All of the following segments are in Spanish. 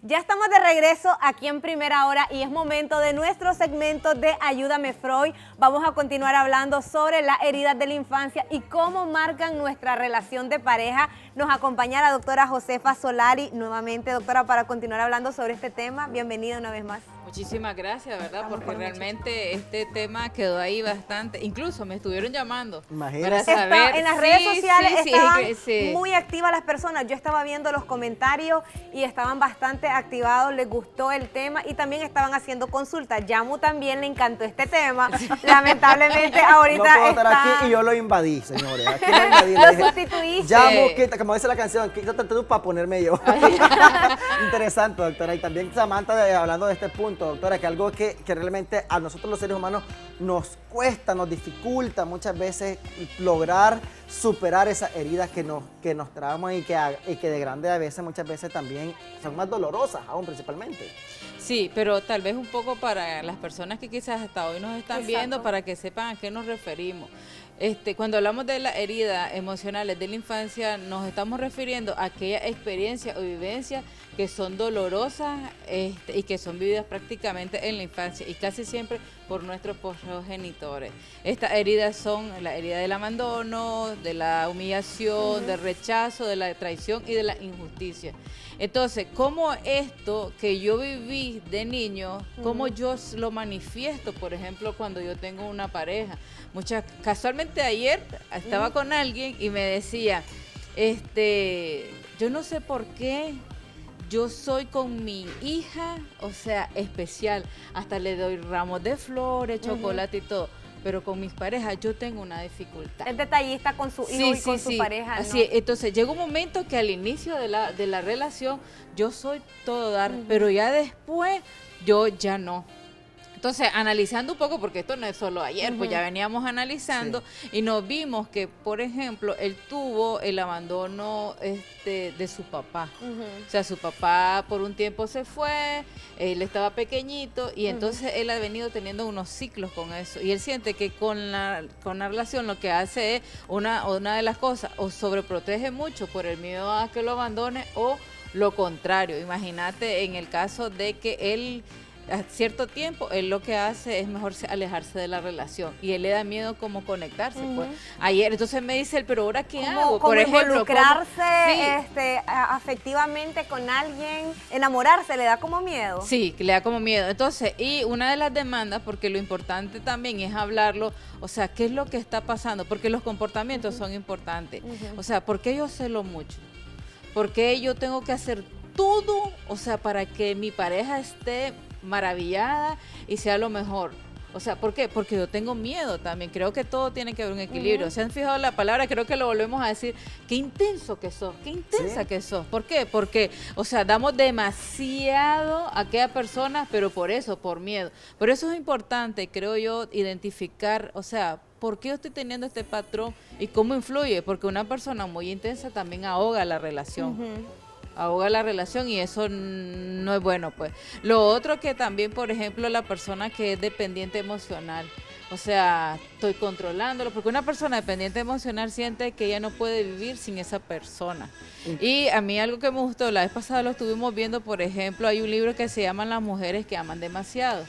Ya estamos de regreso aquí en Primera Hora y es momento de nuestro segmento de Ayúdame Freud. Vamos a continuar hablando sobre las heridas de la infancia y cómo marcan nuestra relación de pareja. Nos acompaña la doctora Josefa Solari, nuevamente doctora, para continuar hablando sobre este tema. Bienvenida una vez más. Muchísimas gracias, ¿verdad? Porque realmente este tema quedó ahí bastante. Incluso me estuvieron llamando para saber. En las redes sociales estaban muy activas las personas. Yo estaba viendo los comentarios y estaban bastante activados, les gustó el tema y también estaban haciendo consultas. Yamu también le encantó este tema. Lamentablemente ahorita no puedo estar aquí y yo lo invadí, señores. Aquí lo invadí. Lo sustituiste. Yamu, como dice la canción, quítate tú para ponerme yo. Interesante, doctora. Y también Samantha hablando de este punto, doctora, que algo que realmente a nosotros los seres humanos nos cuesta, nos dificulta muchas veces lograr superar esas heridas que nos traemos y que de grande a veces, muchas veces también son más dolorosas, aún principalmente. Sí, pero tal vez un poco para las personas que quizás hasta hoy nos están viendo, para que sepan a qué nos referimos. Cuando hablamos de las heridas emocionales de la infancia, nos estamos refiriendo a aquellas experiencias o vivencias que son dolorosas y que son vividas prácticamente en la infancia y casi siempre por nuestros progenitores. Estas heridas son la herida del abandono, de la humillación, del rechazo, de la traición y de la injusticia. Entonces, ¿cómo esto que yo viví de niño, cómo yo lo manifiesto, por ejemplo, cuando yo tengo una pareja? Casualmente ayer estaba con alguien y me decía, yo no sé por qué yo soy con mi hija, o sea, especial, hasta le doy ramos de flores, chocolate y todo. Pero con mis parejas yo tengo una dificultad. Es detallista con su hijo y con su pareja, ¿no? Así, entonces llega un momento que al inicio de la relación yo soy todo dar, pero ya después yo ya no. Entonces, analizando un poco, porque esto no es solo ayer, pues ya veníamos analizando y nos vimos que, por ejemplo, él tuvo el abandono de su papá. O sea, su papá por un tiempo se fue, él estaba pequeñito y entonces él ha venido teniendo unos ciclos con eso. Y él siente que con la relación lo que hace es una de las cosas, o sobreprotege mucho por el miedo a que lo abandone o lo contrario. Imagínate en el caso de que él a cierto tiempo, él lo que hace es mejor alejarse de la relación y él le da miedo como conectarse. Pues. Ayer, entonces me dice él, pero ¿ahora qué hago? Por ejemplo, involucrarse afectivamente con alguien, enamorarse, ¿le da como miedo? Sí, le da como miedo. Entonces, y una de las demandas, porque lo importante también es hablarlo, o sea, ¿qué es lo que está pasando? Porque los comportamientos son importantes. O sea, ¿por qué yo celo mucho? ¿Por qué yo tengo que hacer todo, o sea, para que mi pareja esté maravillada y sea lo mejor? O sea, ¿por qué? Porque yo tengo miedo también. Creo que todo tiene que haber un equilibrio. ¿Se han fijado la palabra? Creo que lo volvemos a decir. Qué intenso que sos, qué intensa que sos. ¿Por qué? Porque, o sea, damos demasiado a aquella persona, pero por miedo. Por eso es importante, creo yo, identificar, o sea, ¿por qué yo estoy teniendo este patrón y cómo influye? Porque una persona muy intensa también ahoga la relación. Ahoga la relación y eso no es bueno, pues. Lo otro que también, por ejemplo, la persona que es dependiente emocional, o sea, estoy controlándolo, porque una persona dependiente emocional siente que ella no puede vivir sin esa persona. Y a mí algo que me gustó, la vez pasada lo estuvimos viendo, por ejemplo, hay un libro que se llama Las mujeres que aman demasiado.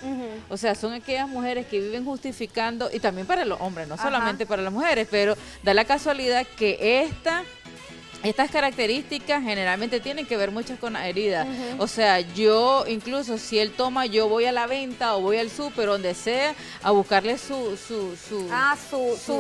O sea, son aquellas mujeres que viven justificando, y también para los hombres, no solamente para las mujeres, pero da la casualidad que estas características generalmente tienen que ver mucho con la herida. O sea, yo incluso si él toma, yo voy a la venta o voy al súper, donde sea, a buscarle su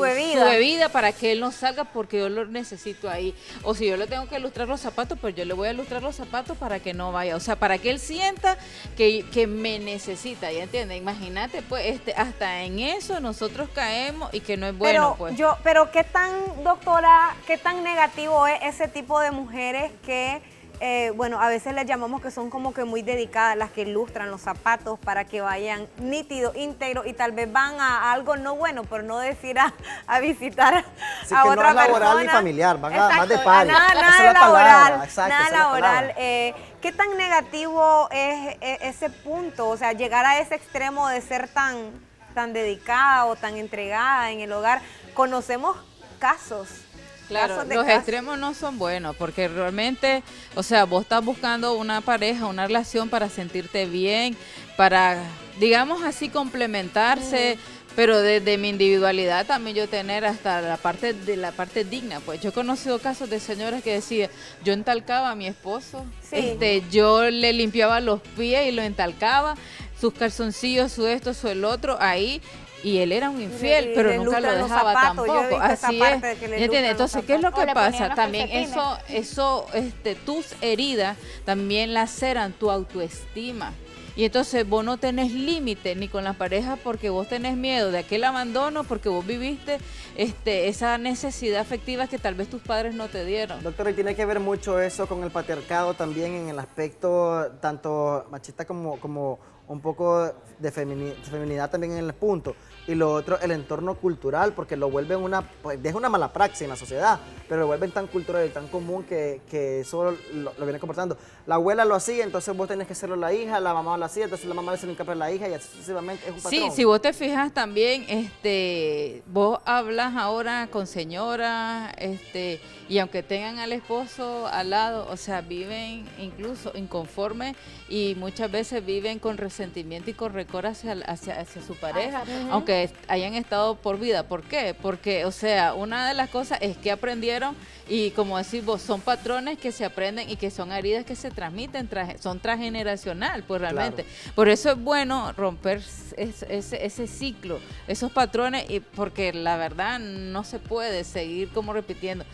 bebida. Su bebida para que él no salga porque yo lo necesito ahí. O si yo le tengo que lustrar los zapatos, pues yo le voy a lustrar los zapatos para que no vaya. O sea, para que él sienta que me necesita, ¿ya entiendes? Imagínate, pues, hasta en eso nosotros caemos y que no es bueno, pues. Pero ¿qué tan, doctora, qué tan negativo es ese tipo de mujeres que, bueno, a veces les llamamos que son como que muy dedicadas, las que ilustran los zapatos para que vayan nítidos, íntegros y tal vez van a algo no bueno, por no decir a visitar a otra persona? No es laboral ni familiar, van más de party. Nada laboral, nada laboral. ¿Qué tan negativo es ese punto? O sea, llegar a ese extremo de ser tan dedicada o tan entregada en el hogar. Conocemos casos Claro, casos de los casos. extremos no son buenos porque realmente, o sea, vos estás buscando una pareja, una relación para sentirte bien, para, digamos así, complementarse, pero desde mi individualidad también yo tener hasta la parte digna. Pues yo he conocido casos de señoras que decían, yo entalcaba a mi esposo, Sí. yo le limpiaba los pies y lo entalcaba, sus calzoncillos, su esto, su el otro, ahí. Y él era un infiel, Y pero le nunca lo lustran los dejaba zapatos, yo he tampoco. visto esa Así parte de es. que le ¿Entiendes? lustran los Entonces, ¿qué es lo zapatos. O que le ponían pasa? los También calcetines. tus heridas también laceran tu autoestima. Y entonces vos no tenés límite ni con la pareja porque vos tenés miedo de aquel abandono, porque vos viviste esa necesidad afectiva que tal vez tus padres no te dieron. Doctora, y tiene que ver mucho eso con el patriarcado también en el aspecto tanto machista como un poco de feminidad también en el punto. Y lo otro, el entorno cultural, porque lo vuelven pues, deja una mala praxis en la sociedad, pero lo vuelven tan cultural y tan común que eso lo viene comportando. La abuela lo hacía, entonces vos tenés que hacerlo la hija, la mamá lo hacía, entonces la mamá le hace hincapié a la hija y así sucesivamente, es un patrón. Sí, si vos te fijas también, vos hablas ahora con señoras, y aunque tengan al esposo al lado, o sea, viven incluso inconformes y muchas veces viven con resentimiento y con rencor hacia su pareja, aunque hayan estado por vida. ¿Por qué? Porque, o sea, una de las cosas es que aprendieron y como decís vos, son patrones que se aprenden y que son heridas que se transmiten, son transgeneracional, pues realmente. Claro. Por eso es bueno romper ese ciclo, esos patrones, y porque la verdad no se puede seguir como repitiendo.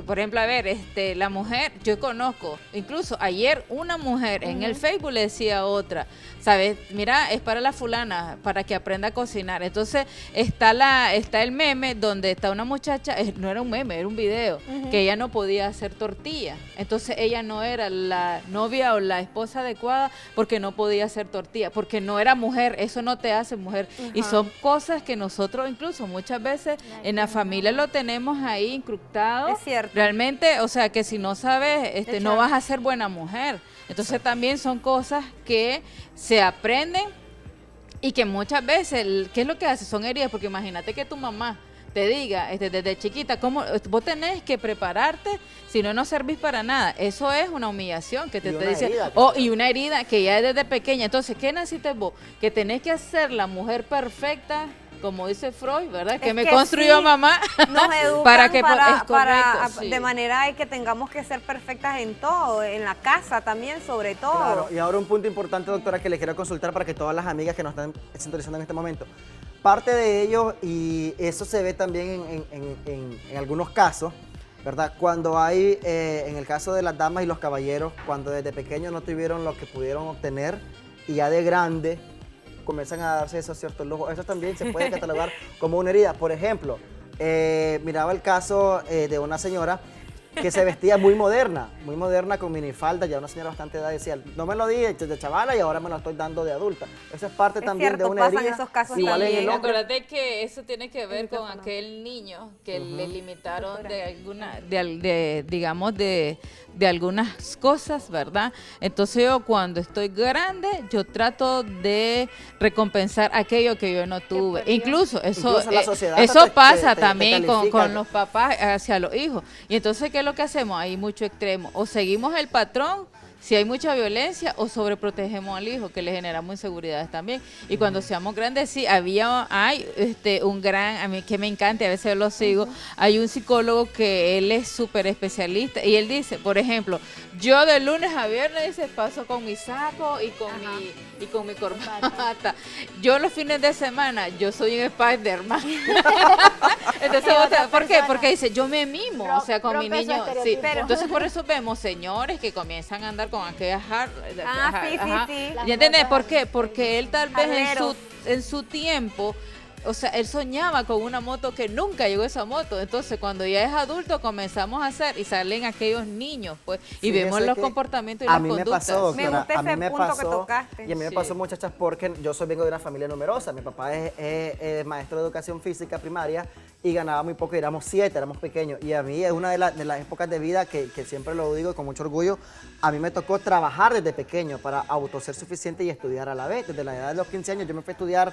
Por ejemplo, a ver, la mujer, yo conozco, incluso ayer una mujer en el Facebook le decía a otra, ¿sabes? Mira, es para la fulana, para que aprenda a cocinar. Entonces está el meme donde está una muchacha, no era un meme, era un video, que ella no podía hacer tortilla. Entonces ella no era la novia o la esposa adecuada porque no podía hacer tortilla, porque no era mujer, eso no te hace mujer. Y son cosas que nosotros incluso muchas veces en la familia lo tenemos ahí incrustado. Es cierto. Realmente, o sea, que si no sabes, no vas a ser buena mujer. Entonces también son cosas que se aprenden y que muchas veces, ¿qué es lo que hace? Son heridas, porque imagínate que tu mamá te diga desde chiquita, ¿cómo vos tenés que prepararte? Si no, no servís para nada. Eso es una humillación que te dice. Y una herida que ya es desde pequeña. Entonces, ¿qué necesitas vos? Que tenés que hacer la mujer perfecta, como dice Freud, ¿verdad? Que me construyó sí, mamá. Nos educan para de manera de que tengamos que ser perfectas en todo, en la casa también, sobre todo. Claro, y ahora un punto importante, doctora, que le quiero consultar para que todas las amigas que nos están sintonizando en este momento, parte de ello, y eso se ve también en algunos casos, ¿verdad? Cuando hay, en el caso de las damas y los caballeros, cuando desde pequeños no tuvieron lo que pudieron obtener y ya de grande comienzan a darse esos ciertos lujos. Eso también se puede catalogar como una herida. Por ejemplo, miraba el caso de una señora que se vestía muy moderna con minifalda, ya una señora bastante edad, decía, no me lo di de chavala y ahora me lo estoy dando de adulta. Eso es parte también de una herida. Esos casos igual en el hombre. Acuérdate que eso tiene que ver con aquel niño que le limitaron de algunas cosas, ¿verdad? Entonces yo cuando estoy grande, yo trato de recompensar aquello que yo no tuve. Incluso eso pasa también con los papás hacia los hijos. Y entonces, ¿qué es lo que hacemos? Hay mucho extremo. O seguimos el patrón, si hay mucha violencia, o sobreprotegemos al hijo, que le generamos inseguridades también. Y cuando seamos grandes, sí, hay un gran, a mí que me encanta, a veces lo sigo, hay un psicólogo que él es súper especialista, y él dice, por ejemplo, yo de lunes a viernes, dice, paso con mi saco y con mi corbata. Yo los fines de semana, yo soy un Spider-Man. Entonces, ¿por qué? Porque dice, yo me mimo, o sea, con mi niño. Sí. Entonces, por eso vemos señores que comienzan a andar con aquellas sí. ¿Y entiendes por qué? Porque él tal vez en su tiempo, o sea, él soñaba con una moto que nunca llegó esa moto. Entonces, cuando ya es adulto, comenzamos a hacer y salen aquellos niños, pues, y vemos los comportamientos y las conductas. Me pasó, doctora, me gusta ese punto que tocaste. Y a mí me pasó, muchachas, porque yo vengo de una familia numerosa. Mi papá es maestro de educación física primaria y ganaba muy poco, y éramos 7, éramos pequeños. Y a mí es una de las épocas de vida que siempre lo digo con mucho orgullo. A mí me tocó trabajar desde pequeño para autoser suficiente y estudiar a la vez. Desde la edad de los 15 años yo me fui a estudiar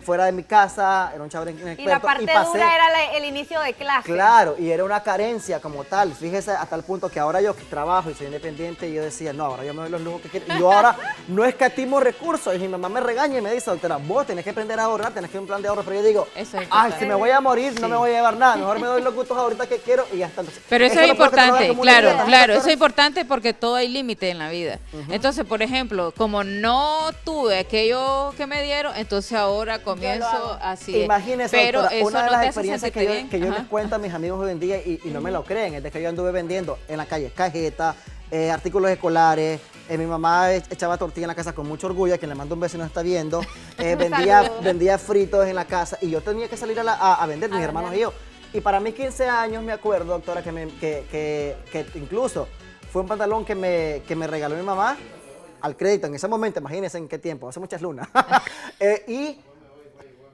fuera de mi casa, era un chavo inexperto. Y la parte dura era el inicio de clase. Claro, y era una carencia como tal. Fíjese a tal punto que ahora yo que trabajo y soy independiente, y yo decía, no, ahora yo me doy los lujos que quiero. Y yo ahora no escatimo recursos. Y mi mamá me regaña y me dice, doctora, vos tenés que aprender a ahorrar, tenés que ir a un plan de ahorro. Pero yo digo, ay, si me voy a morir, no me voy a llevar nada. Mejor me doy los gustos ahorita que quiero y ya está. Entonces, pero eso es importante, claro, eso es importante porque todo hay límite en la vida. Entonces, por ejemplo, como no tuve aquello que me dieron, entonces ahora comienzo así. Imagínese, pero doctora, eso una de no las te hace experiencias sentirte que yo bien. les cuento a mis amigos hoy en día y no me lo creen, es de que yo anduve vendiendo en la calle cajetas, artículos escolares, mi mamá echaba tortilla en la casa con mucho orgullo, a quien le mando un beso y no está viendo, vendía fritos en la casa y yo tenía que salir a vender, mis hermanos y yo. Y para mis 15 años me acuerdo, doctora, que incluso fue un pantalón que me regaló mi mamá al crédito en ese momento, imagínense en qué tiempo, hace muchas lunas. Y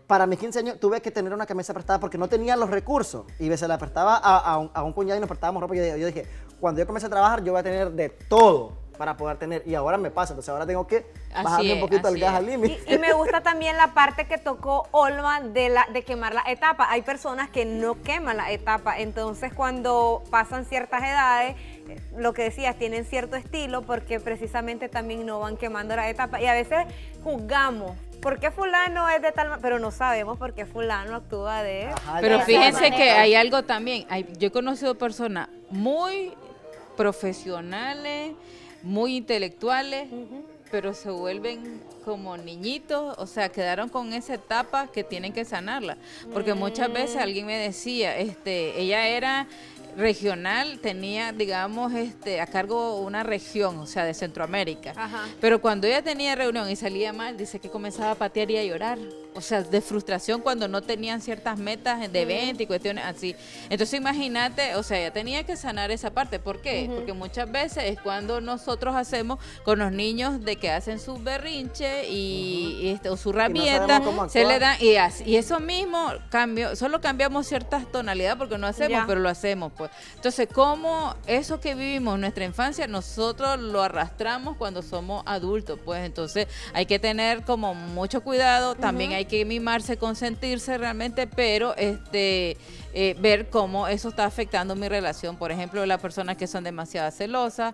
para mis 15 años tuve que tener una camisa prestada porque no tenía los recursos. Y se la prestaba a un cuñado y nos prestábamos ropa. Y yo dije, cuando yo comencé a trabajar, yo voy a tener de todo para poder tener. Y ahora me pasa, entonces ahora tengo que bajarle un poquito el gas al límite. Y me gusta también la parte que tocó Olma de quemar la etapa. Hay personas que no queman la etapa, entonces cuando pasan ciertas edades, lo que decías, tienen cierto estilo porque precisamente también no van quemando la etapa. Y a veces juzgamos. ¿Por qué fulano es de tal manera? Pero no sabemos por qué fulano actúa de... Ajá, Pero ya, fíjense que hay algo también. Yo he conocido personas muy profesionales, muy intelectuales, pero se vuelven como niñitos, o sea, quedaron con esa etapa que tienen que sanarla. Porque muchas veces alguien me decía, ella era regional, tenía, digamos, a cargo una región, o sea, de Centroamérica. Ajá. Pero cuando ella tenía reunión y salía mal, dice que comenzaba a patear y a llorar. O sea, de frustración cuando no tenían ciertas metas de venta y cuestiones así. Entonces, imagínate, o sea, ella tenía que sanar esa parte. ¿Por qué? Porque muchas veces es cuando nosotros hacemos con los niños de que hacen su berrinche o su rabieta, se le dan y eso mismo solo cambiamos ciertas tonalidades porque no hacemos, pero lo hacemos, pues. Entonces, ¿cómo eso que vivimos en nuestra infancia nosotros lo arrastramos cuando somos adultos? Pues entonces hay que tener como mucho cuidado, también hay que mimarse, consentirse realmente, pero ver cómo eso está afectando mi relación. Por ejemplo, las personas que son demasiado celosas,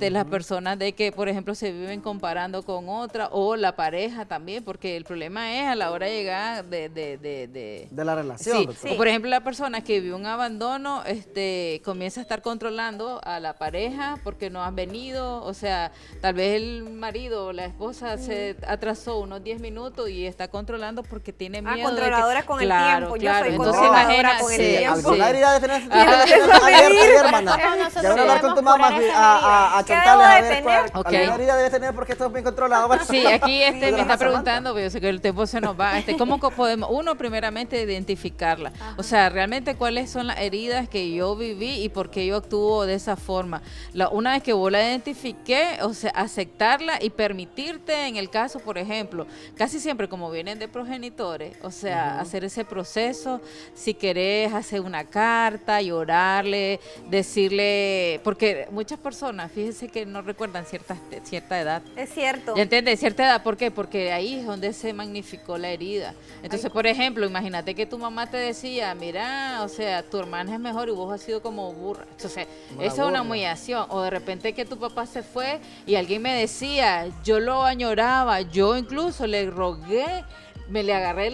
las personas de que, por ejemplo, se viven comparando con otra, o la pareja también, porque el problema es a la hora de llegar de la relación. Sí. Doctor. O por ejemplo, la persona que vive un abandono, comienza a estar controlando a la pareja porque no han venido, o sea, tal vez el marido o la esposa se atrasó unos 10 minutos y está controlando porque tiene miedo. Controladora con el tiempo. Yo soy Entonces, controladora con el tiempo. Alguna herida de tener abierta, hermana. Ya voy a hablar con tu mamá a chantarles a ver alguna herida debe tener porque esto es bien controlado. Sí, aquí me está preguntando, pero yo sé que el tiempo se nos va. ¿Cómo podemos, uno, primeramente, identificarla? O sea, realmente cuáles son las heridas que yo viví y por qué yo actúo de esa forma. Una vez que vos la identifiqué, o sea, aceptarla y permitirte, en el caso, por ejemplo, casi siempre como vienen de progenitores, o sea, hacer ese proceso, si querés hacer una carta, llorarle, decirle, porque muchas personas, fíjense que no recuerdan cierta edad. Es cierto. ¿Ya entiendes? Cierta edad, ¿por qué? Porque ahí es donde se magnificó la herida. Entonces, por ejemplo, imagínate que tu mamá te decía, mira, o sea, tu hermana es mejor y vos has sido como burra. Entonces, eso es una humillación. O de repente que tu papá se fue y alguien me decía, yo lo añoraba, yo incluso le rogué, me le agarré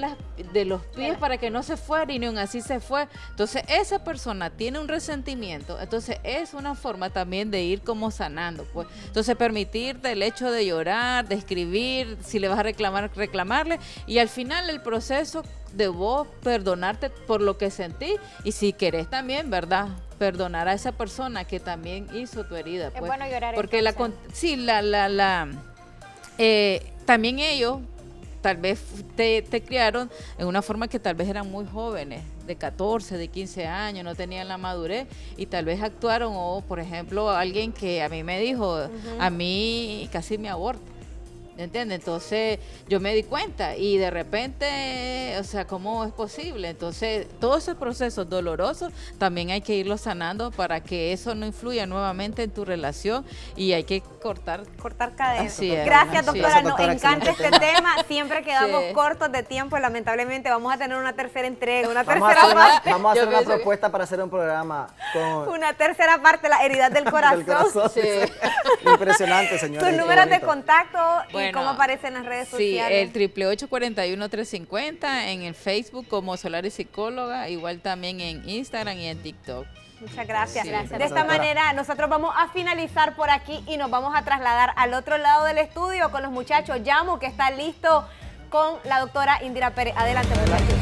de los pies para que no se fuera y ni aun así se fue. Entonces esa persona tiene un resentimiento, entonces es una forma también de ir como sanando, pues. Entonces permitirte el hecho de llorar, de escribir, si le vas a reclamar, reclamarle, y al final el proceso de vos perdonarte por lo que sentí, y si querés también, ¿verdad?, perdonar a esa persona que también hizo tu herida, pues. Es bueno llorar. Porque también ellos tal vez te criaron en una forma que tal vez eran muy jóvenes, de 14, de 15 años, no tenían la madurez y tal vez actuaron, o por ejemplo alguien que a mí me dijo, a mí casi me aborta. ¿entiendes? Entonces yo me di cuenta y de repente, o sea, ¿cómo es posible? Entonces todos esos procesos dolorosos también hay que irlos sanando para que eso no influya nuevamente en tu relación y hay que cortar cadenas. Así es, Gracias, así es. doctora. Gracias, Nos doctora, encanta este excelente tema. Siempre quedamos Sí. cortos de tiempo y lamentablemente vamos a tener una tercera entrega, una Vamos a tercera hacer parte. una, vamos a Yo hacer una pienso que- propuesta para hacer un programa con Una tercera parte, las heridas del corazón. del corazón. Sí. Impresionante, señores. Tus qué números de bonito. contacto y Bueno, cómo aparecen en las redes Sí, sociales. el 888-41-350 en el Facebook como Solaris Psicóloga, igual también en Instagram y en TikTok. Muchas gracias. Sí. De esta Doctora. manera, nosotros vamos a finalizar por aquí y nos vamos a trasladar al otro lado del estudio con los muchachos. Yamu, que está listo con la doctora Indira Pérez. Adelante, muchachos.